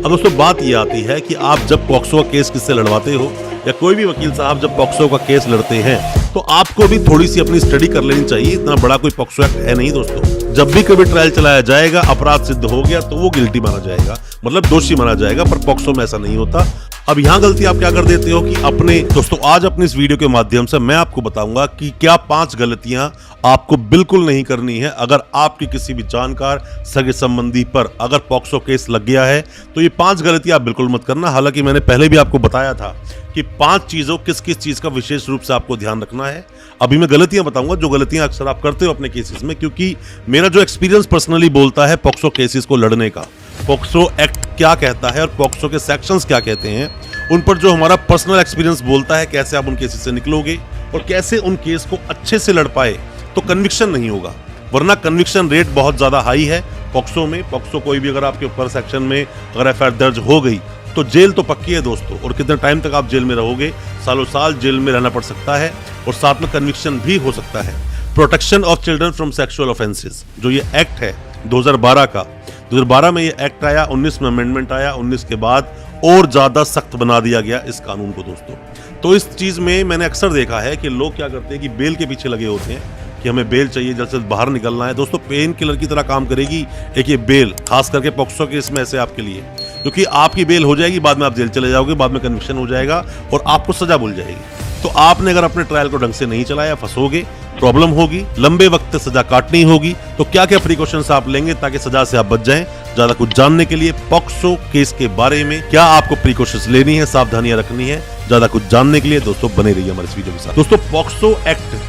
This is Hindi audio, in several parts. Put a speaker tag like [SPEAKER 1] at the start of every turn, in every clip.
[SPEAKER 1] अब दोस्तों बात ये आती है कि आप जब पॉक्सो का केस किससे लड़वाते हो या कोई भी वकील साहब जब पॉक्सो का केस लड़ते हैं तो आपको भी थोड़ी सी अपनी स्टडी कर लेनी चाहिए। इतना बड़ा कोई पॉक्सो एक्ट है नहीं दोस्तों। जब भी कभी ट्रायल चलाया जाएगा, अपराध सिद्ध हो गया तो वो गिल्टी माना जाएगा, मतलब दोषी माना जाएगा, पर पॉक्सो में ऐसा नहीं होता। अब यहाँ गलती आप क्या कर देते हो कि अपने दोस्तों आज अपनी इस वीडियो के माध्यम से मैं आपको बताऊंगा कि क्या 5 गलतियां आपको बिल्कुल नहीं करनी है। अगर आपकी किसी भी जानकार सगे संबंधी पर अगर पॉक्सो केस लग गया है तो ये 5 गलतियां आप बिल्कुल मत करना। हालांकि मैंने पहले भी आपको बताया था कि 5 चीजों किस किस चीज का विशेष रूप से आपको ध्यान रखना है। अभी मैं गलतियां बताऊंगा जो गलतियां अक्सर आप करते हो अपने केसेस में, क्योंकि मेरा जो एक्सपीरियंस पर्सनली बोलता है पॉक्सो केसेस को लड़ने का, पॉक्सो एक्ट क्या कहता है और पॉक्सो के सेक्शंस क्या कहते हैं, उन पर जो हमारा पर्सनल एक्सपीरियंस बोलता है कैसे आप उन केसेस से निकलोगे और कैसे उन केस को अच्छे से लड़ पाए तो कन्विक्शन नहीं होगा। वरना कन्विक्शन रेट बहुत ज्यादा हाई है पॉक्सो में। पॉक्सो कोई भी अगर आपके ऊपर सेक्शन में अगर एफआईआर दर्ज हो गई तो जेल तो पक्की है दोस्तों। और कितने टाइम तक आप जेल में रहोगे, सालों साल जेल में रहना पड़ सकता है और साथ में कन्विक्शन भी हो सकता है। Protection of children from sexual offences जो ये एक्ट है 2012 का, 2012 में ये एक्ट आया, 19 में अमेंडमेंट आया, 19 के बाद और ज्यादा सख्त बना दिया गया इस कानून को दोस्तों। तो इस चीज में मैंने अक्सर देखा है कि लोग क्या करते हैं कि बेल के पीछे लगे होते हैं कि हमें बेल चाहिए, जल्द से बाहर निकलना है। दोस्तों पेन किलर की तरह काम करेगी एक ये बेल, खास करके पॉक्सो केस में ऐसे आपके लिए, क्योंकि आपकी बेल हो जाएगी, बाद में आप जेल चले जाओगे, बाद में कन्विक्शन हो जाएगा और आपको सजा भूल जाएगी। तो आपने अगर अपने ट्रायल को ढंग से नहीं चलाया, फंसोगे, प्रॉब्लम होगी, लंबे वक्त सजा काटनी होगी। तो क्या क्या प्रिकॉशंस आप लेंगे ताकि सजा से आप बच जाएं। ज्यादा कुछ जानने के लिए पॉक्सो केस के बारे में क्या आपको प्रिकॉशंस लेनी है, सावधानियां रखनी है, ज्यादा कुछ जानने के लिए दोस्तों बने रहिए हमारे इस वीडियो के साथ। दोस्तों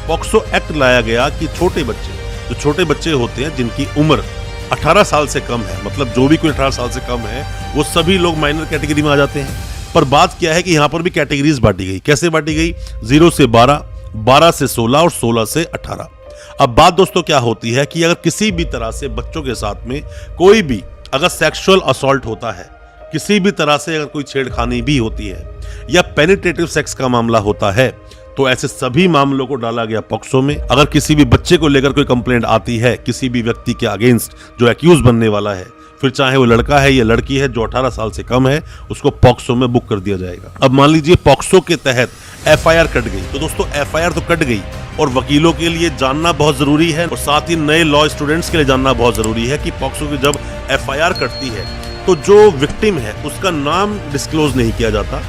[SPEAKER 1] पॉक्सो एक्ट लाया गया कि छोटे बच्चे होते हैं जिनकी उम्र 18 साल से कम है, मतलब जो भी कोई 18 साल से कम है वो सभी लोग माइनर कैटेगरी में आ जाते हैं। पर बात क्या है कि यहाँ पर भी कैटेगरीज बांटी गई। कैसे बांटी गई? 0 से 12, 12 से 16 और 16 से 18। अब बात दोस्तों क्या होती है कि अगर किसी भी तरह से बच्चों के साथ में कोई भी अगर सेक्सुअल असॉल्ट होता है, किसी भी तरह से अगर कोई छेड़खानी भी होती है या पेनिट्रेटिव सेक्स का मामला होता है तो ऐसे सभी मामलों को डाला गया पॉक्सो में। अगर किसी भी बच्चे को लेकर कोई कंप्लेंट आती है किसी भी व्यक्ति के अगेंस्ट जो एक्यूज बनने वाला है, फिर चाहे वो लड़का है या लड़की है जो 18 साल से कम है, उसको पॉक्सो में बुक कर दिया जाएगा। अब मान लीजिए पॉक्सो के तहत एफआईआर कट गई, तो दोस्तों एफआईआर तो कट गई और वकीलों के लिए जानना बहुत जरूरी है और साथ ही नए लॉ स्टूडेंट्स के लिए जानना बहुत जरूरी है कि पॉक्सो की जब एफआईआर कटती है तो जो विक्टिम है उसका नाम डिस्क्लोज नहीं किया जाता।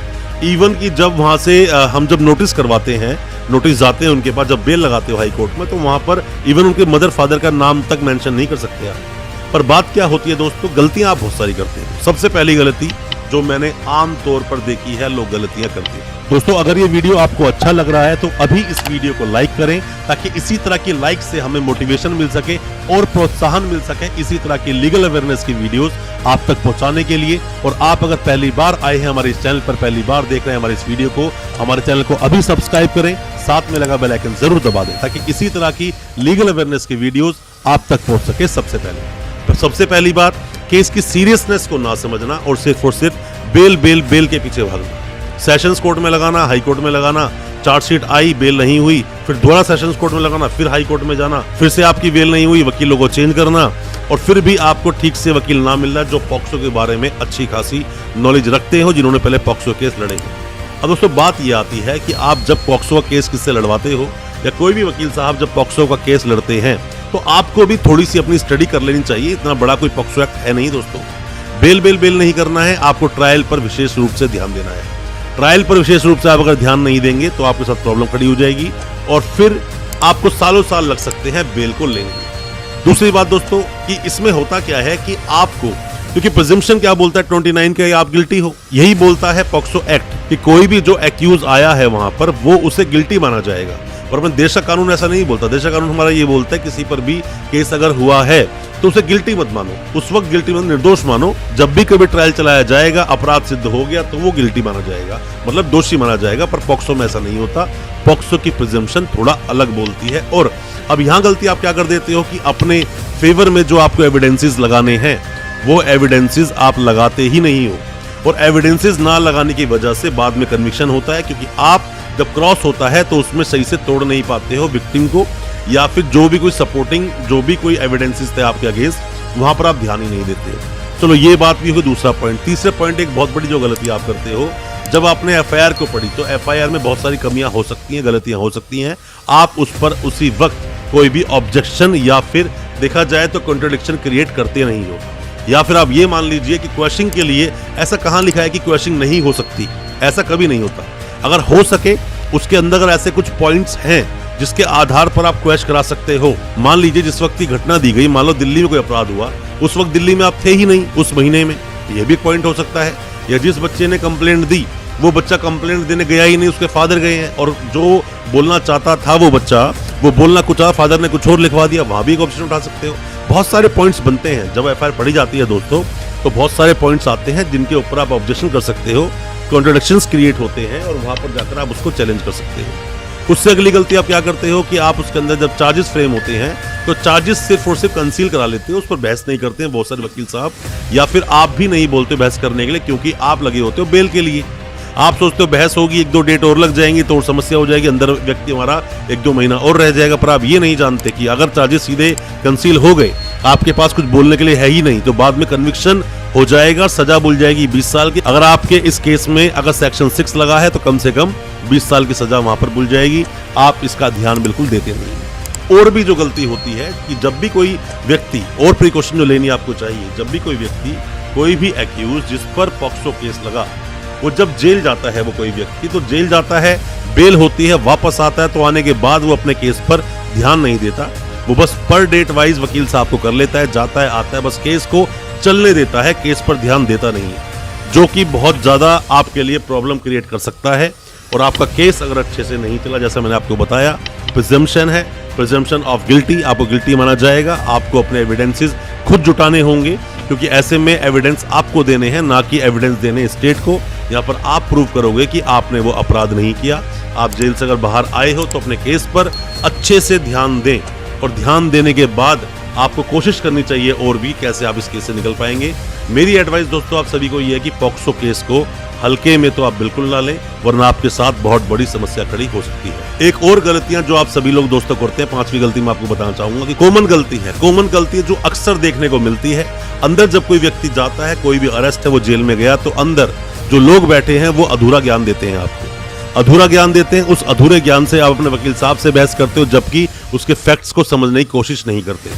[SPEAKER 1] इवन कि जब वहां से हम जब नोटिस करवाते हैं, नोटिस जाते हैं उनके पास, जब बेल लगाते हो हाई कोर्ट में, तो वहां पर इवन उनके मदर फादर का नाम तक मेंशन नहीं कर सकते आप। पर बात क्या होती है दोस्तों, गलतियां आप बहुत सारी करते हैं। सबसे पहली गलती जो मैंने आम तौर पर देखी है, लोग गलतियां करते हैं। दोस्तों अगर ये वीडियो आपको अच्छा लग रहा है तो अभी इस वीडियो को लाइक करें ताकि इसी तरह की लाइक से हमें मोटिवेशन मिल सके और प्रोत्साहन मिल सके इसी तरह की लीगल अवेयरनेस की वीडियोस आप तक पहुंचाने के लिए। और आप अगर पहली बार आए हैं हमारे इस चैनल पर, पहली बार देख रहे हैं हमारे इस वीडियो को, हमारे चैनल को अभी सब्सक्राइब करें, साथ में लगा बेल आइकन जरूर दबा दें ताकि इसी तरह की लीगल अवेयरनेस की वीडियोस आप तक पहुंच सके सबसे पहले। तो सबसे पहली बात, केस की सीरियसनेस को ना समझना और सिर्फ बेल के पीछे भागना। सेशंस कोर्ट में लगाना, हाई कोर्ट में लगाना, चार्जशीट आई, बेल नहीं हुई, फिर दोबारा सेशंस कोर्ट में लगाना, फिर हाई कोर्ट में जाना, फिर से आपकी बेल नहीं हुई, वकीलों को चेंज करना और फिर भी आपको ठीक से वकील ना मिल रहा जो पॉक्सो के बारे में अच्छी खासी नॉलेज रखते हो, जिन्होंने पहले पॉक्सो केस लड़े हैं। अब दोस्तों बात ये आती है कि आप जब पॉक्सो का केस किससे लड़वाते हो या कोई भी वकील साहब जब पॉक्सो का केस लड़ते हैं तो आपको भी थोड़ी सी अपनी स्टडी कर लेनी चाहिए। इतना बड़ा कोई पॉक्सो एक्ट है नहीं दोस्तों। बेल नहीं करना है, आपको ट्रायल पर विशेष रूप से ध्यान देना है। ट्रायल पर विशेष रूप से आप अगर ध्यान नहीं देंगे तो आपके साथ प्रॉब्लम खड़ी हो जाएगी और फिर आपको सालों साल लग सकते हैं बेल को लेंगे। दूसरी बात दोस्तों कि इसमें होता क्या है कि आपको, क्योंकि प्रिजम्पशन क्या बोलता है 29 के आप गिल्टी हो, यही बोलता है पॉक्सो एक्ट कि कोई भी जो एक्यूज आया है वहां पर वो उसे गिल्टी माना जाएगा। और अपने देश का कानून ऐसा नहीं बोलता। देश का कानून हमारा ये बोलता है किसी पर भी केस अगर हुआ है तो उसे गिल्टी मत मानो, उस वक्त गिल्टी मत, निर्दोष मानो। जब भी कभी ट्रायल चलाया जाएगा, अपराध सिद्ध हो गया तो वो गिल्टी माना जाएगा, मतलब दोषी माना जाएगा। पर पॉक्सो में ऐसा नहीं होता। पॉक्सो की प्रिजम्पशन थोड़ा अलग बोलती है। और अब यहाँ गलती आप क्या कर देते हो कि अपने फेवर में जो आपको एविडेंसेस लगाने हैं वो एविडेंसेस आप लगाते ही नहीं हो और एविडेंसेस ना लगाने की वजह से बाद में कन्विक्शन होता है, क्योंकि आप जब क्रॉस होता है तो उसमें सही से तोड़ नहीं पाते हो विक्टिम को, या फिर जो भी कोई सपोर्टिंग जो भी कोई एविडेंसेस थे आपके अगेंस्ट वहां पर आप ध्यान ही नहीं देते हो। चलो ये बात भी होगी। दूसरा पॉइंट, तीसरे पॉइंट, एक बहुत बड़ी जो गलती आप करते हो, जब आपने एफआईआर को पढ़ी तो एफआईआर में बहुत सारी कमियां हो सकती हैं, गलतियां हो सकती हैं। आप उस पर उसी वक्त कोई भी ऑब्जेक्शन या फिर देखा जाए तो कॉन्ट्रडिक्शन क्रिएट करते नहीं हो, या फिर आप ये मान लीजिए कि क्वेश्चन के लिए ऐसा कहां लिखा है कि क्वेश्चन नहीं हो सकती, ऐसा कभी नहीं होता। अगर हो सके उसके अंदर अगर ऐसे कुछ पॉइंट्स हैं जिसके आधार पर आप क्वेश्चन करा सकते हो। मान लीजिए जिस वक्त की घटना दी गई, मान लो दिल्ली में कोई अपराध हुआ, उस वक्त दिल्ली में आप थे ही नहीं उस महीने में, ये भी पॉइंट हो सकता है। या जिस बच्चे ने कंप्लेंट दी वो बच्चा कंप्लेंट देने गया ही नहीं, उसके फादर गए हैं, और जो बोलना चाहता था वो बच्चा, वो बोलना कुछ और, फादर ने कुछ और लिखवा दिया, वहां भी एक ऑप्शन उठा सकते हो। बहुत सारे पॉइंट्स बनते हैं जब एफआईआर पढ़ी जाती है दोस्तों, तो बहुत सारे पॉइंट्स आते हैं जिनके ऊपर आप ऑब्जेक्शन कर सकते हो, कॉन्ट्रडिक्शंस क्रिएट होते हैं और वहां पर जाकर आप उसको चैलेंज कर सकते हो। उससे अगली गलती आप क्या करते हो कि आप उसके अंदर जब चार्जेस फ्रेम होते हैं तो चार्जेस सिर्फ और सिर्फ कंसील करा लेते हो, उस पर बहस नहीं करते हैं बहुत सारे वकील साहब, या फिर आप भी नहीं बोलते बहस करने के लिए, क्योंकि आप लगे होते हो बेल के लिए। आप सोचते हो बहस होगी, 1-2 डेट और लग जाएंगी तो और समस्या हो जाएगी, अंदर व्यक्ति हमारा 1-2 महीना और रह जाएगा। पर आप ये नहीं जानते कि अगर चार्जेस सीधे कंसील हो गए, आपके पास कुछ बोलने के लिए है ही नहीं, तो बाद में कन्विक्शन हो जाएगा, सजा बुल जाएगी 20 साल की। अगर आपके इस केस में अगर सेक्शन 6 लगा है तो कम से कम 20 साल की सजा वहां पर बुल जाएगी। आप इसका ध्यान बिल्कुल देते नहीं। और भी जो गलती होती है कि जब भी कोई व्यक्ति, और प्रिकॉशन जो लेनी आपको चाहिए, जब भी कोई व्यक्ति, कोई भी एक्यूज जिस पर पॉक्सो केस लगा, वो जब जेल जाता है, वो कोई व्यक्ति तो जेल जाता है, बेल होती है, वापस आता है, तो आने के बाद वो अपने केस पर ध्यान नहीं देता, वो बस पर डेट वाइज वकील साहब को कर लेता है, जाता है आता है, बस केस को चलने देता है, केस पर ध्यान देता नहीं है, जो कि बहुत ज्यादा आपके लिए प्रॉब्लम क्रिएट कर सकता है। और आपका केस अगर अच्छे से नहीं चला, जैसा मैंने आपको बताया, प्रिजम्पशन है, प्रिजम्पशन ऑफ गिल्टी, आपको गिल्टी माना जाएगा। आपको अपने एविडेंसेस खुद जुटाने होंगे, क्योंकि ऐसे में एविडेंस आपको देने हैं, ना कि एविडेंस देने स्टेट को। यहाँ पर आप प्रूव करोगे कि आपने वो अपराध नहीं किया। आप जेल से अगर बाहर आए हो तो अपने केस पर अच्छे से ध्यान दें, और ध्यान देने के बाद आपको कोशिश करनी चाहिए और भी कैसे आप इस केस से निकल पाएंगे। मेरी एडवाइस दोस्तों आप सभी को ये है कि पॉक्सो केस को हल्के में तो आप बिल्कुल ना लें, वरना आपके साथ बहुत बड़ी समस्या खड़ी हो सकती है। एक और गलतियां जो आप सभी लोग दोस्तों करते हैं, 5वीं गलती मैं आपको बताना चाहूंगा कि कॉमन गलती है। कॉमन गलती है जो अक्सर देखने को मिलती है। अंदर जब कोई व्यक्ति जाता है, कोई भी अरेस्ट है, वो जेल में गया, तो अंदर जो लोग बैठे हैं वो अधूरा ज्ञान देते हैं आपको, अधूरा ज्ञान देते हैं। उस अधूरे ज्ञान से आप अपने वकील साहब से बहस करते हो, जबकि उसके फैक्ट्स को समझने की कोशिश नहीं करते।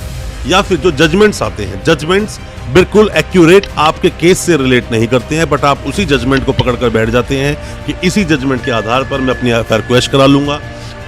[SPEAKER 1] या फिर जो जजमेंट्स आते हैं, जजमेंट्स बिल्कुल एक्यूरेट आपके केस से रिलेट नहीं करते हैं, बट आप उसी जजमेंट को पकड़कर बैठ जाते हैं कि इसी जजमेंट के आधार पर मैं अपनी एफआईआर क्वेश्चन करा लूंगा,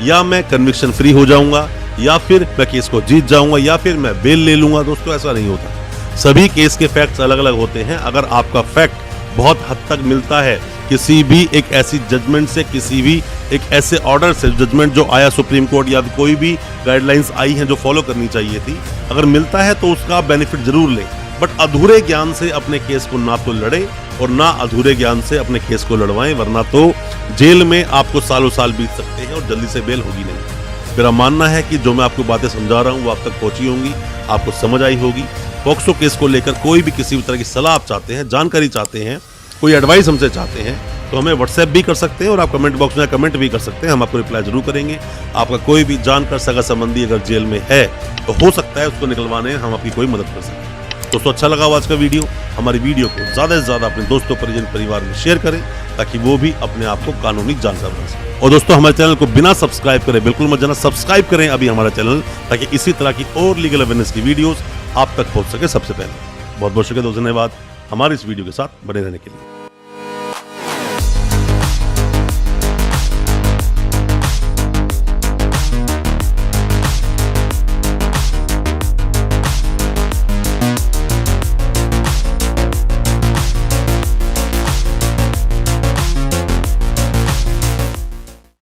[SPEAKER 1] या मैं कन्विक्शन फ्री हो जाऊंगा, या फिर मैं केस को जीत जाऊंगा, या फिर मैं बेल ले लूंगा। दोस्तों ऐसा नहीं होता। सभी केस के फैक्ट्स अलग अलग होते हैं। अगर आपका फैक्ट बहुत हद तक मिलता है किसी भी एक ऐसी जजमेंट से, किसी भी एक ऐसे ऑर्डर से, जजमेंट जो आया सुप्रीम कोर्ट या कोई भी गाइडलाइंस आई हैं जो फॉलो करनी चाहिए थी, अगर मिलता है तो उसका बेनिफिट जरूर लें, बट अधूरे ज्ञान से अपने केस को ना तो लड़ें और ना अधूरे ज्ञान से अपने केस को लड़वाएं, वरना तो जेल में आपको सालों साल बीत सकते हैं और जल्दी से बेल होगी नहीं। मेरा मानना है कि जो मैं आपको बातें समझा रहा हूँ वो आप तक पहुंची होंगी, आपको समझ आई होगी। पॉक्सो केस को लेकर कोई भी किसी भी तरह की सलाह आप चाहते हैं, जानकारी चाहते हैं, कोई एडवाइस हमसे चाहते हैं, तो हमें व्हाट्सएप भी कर सकते हैं और आप कमेंट बॉक्स में कमेंट भी कर सकते हैं। हम आपको रिप्लाई जरूर करेंगे। आपका कोई भी जानकर सगा संबंधी अगर जेल में है तो हो सकता है उसको निकलवाने हम आपकी कोई मदद कर सकते हैं। दोस्तों अच्छा लगा आज का वीडियो, हमारी वीडियो को ज़्यादा से ज़्यादा अपने दोस्तों, परिजन, परिवार में शेयर करें, ताकि वो भी अपने आप को कानूनी जानकार बना सकें। और दोस्तों हमारे चैनल को बिना सब्सक्राइब करे बिल्कुल मत जाना, सब्सक्राइब करें अभी हमारा चैनल, ताकि इसी तरह की और लीगल अवेयरनेस की वीडियोस आप तक पहुंच सके सबसे पहले। बहुत बहुत शुक्रिया दोस्तों, धन्यवाद हमारे इस वीडियो के साथ बने रहने के लिए।